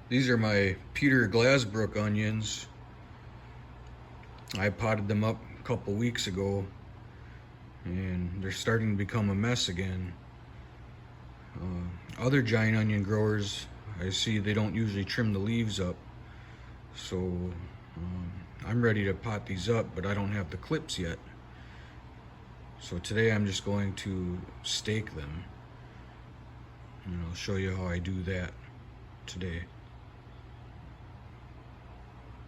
These are my Peter Glazebrook onions. I potted them up a couple weeks ago and they're starting to become a mess again. Other giant onion growers, I see they don't usually trim the leaves up. So I'm ready to pot these up, but I don't have the clips yet. So today I'm just going to stake them. And I'll show you how I do that today.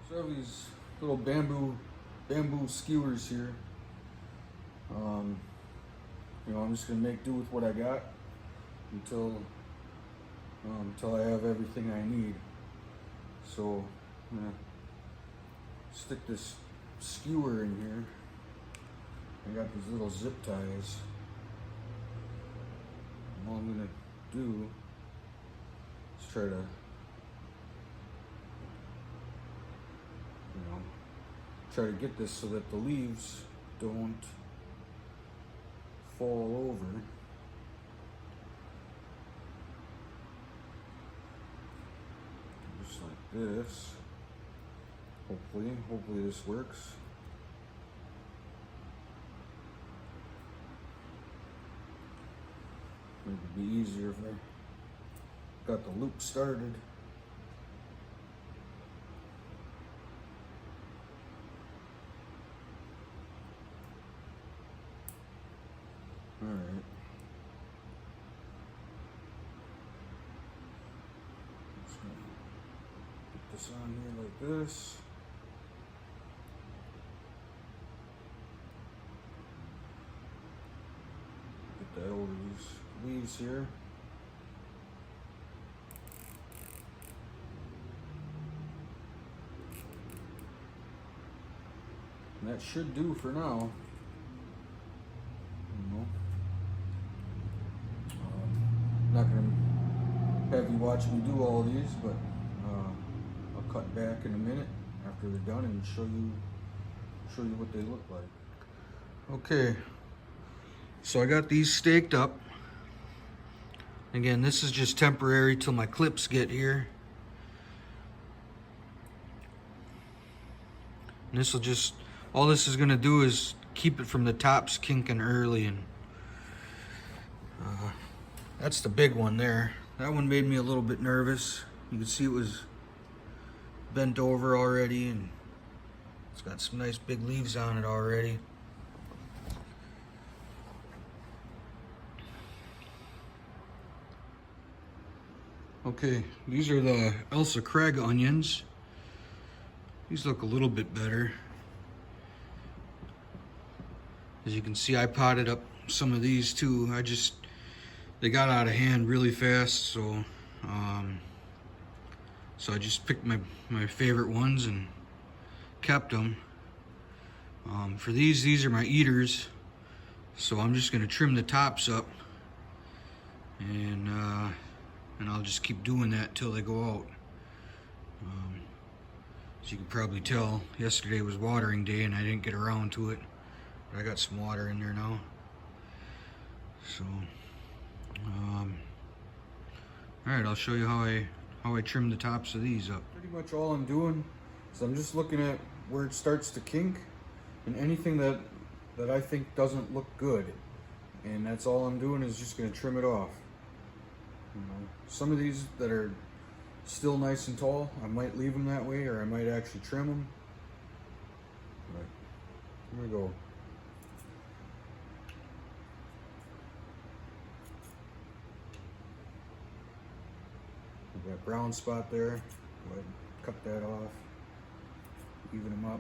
So I have these little bamboo skewers here. I'm just gonna make do with what I got until I have everything I need. So I'm gonna stick this skewer in here. I got these little zip ties. And all I'm gonna do is try to get this so that the leaves don't fall over. Just like this. Hopefully this works. Maybe it'd be easier if I got the loop started. Alright. Just gonna put this on here like this. Get that over these leaves here. And that should do for now. I'm not gonna have you watch me do all these, but I'll cut back in a minute after they're done and show you what they look like. Okay, so I got these staked up. Again, this is just temporary till my clips get here. And this will just, all this is gonna do is keep it from the tops kinking early, and that's the big one there. That one made me a little bit nervous. You can see it was bent over already, and it's got some nice big leaves on it already. Okay, these are the Ailsa Craig onions. These look a little bit better. As you can see, I potted up some of these too. They got out of hand really fast, so I just picked my favorite ones and kept them. For these are my eaters, so I'm just gonna trim the tops up, and I'll just keep doing that till they go out. As you can probably tell, yesterday was watering day and I didn't get around to it, but I got some water in there now. So all right, I'll show you how I trim the tops of these up. Pretty much all I'm doing is I'm just looking at where it starts to kink and anything that I think doesn't look good, and that's all I'm doing is just going to trim it off. Some of these that are still nice and tall, I might leave them that way, or I might actually trim them. But here we go. That brown spot there, go ahead and cut that off, even them up.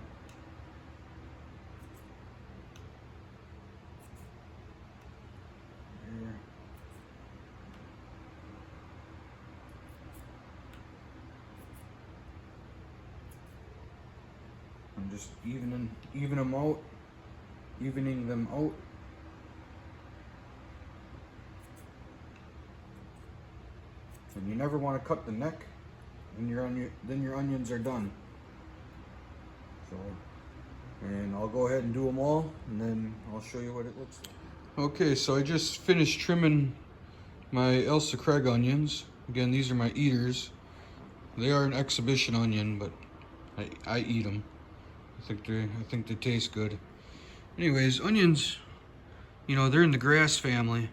There. I'm just evening them out. And you never want to cut the neck, and then your onions are done. So, and I'll go ahead and do them all, and then I'll show you what it looks like. Okay, so I just finished trimming my Ailsa Craig onions. Again, these are my eaters. They are an exhibition onion, but I eat them. I think they taste good. Anyways, onions, you know, they're in the grass family.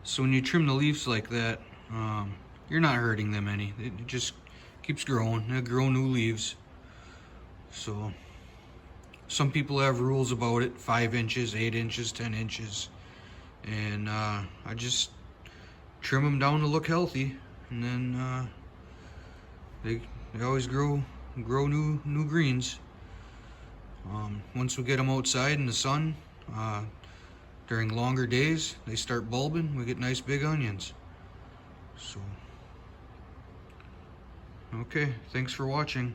So when you trim the leaves like that, you're not hurting them any. It just keeps growing. They'll grow new leaves. So some people have rules about it, 5 inches, 8 inches, 10 inches. And I just trim them down to look healthy. And then they always grow new greens. Once we get them outside in the sun, during longer days, they start bulbing. We get nice big onions. So, okay, thanks for watching.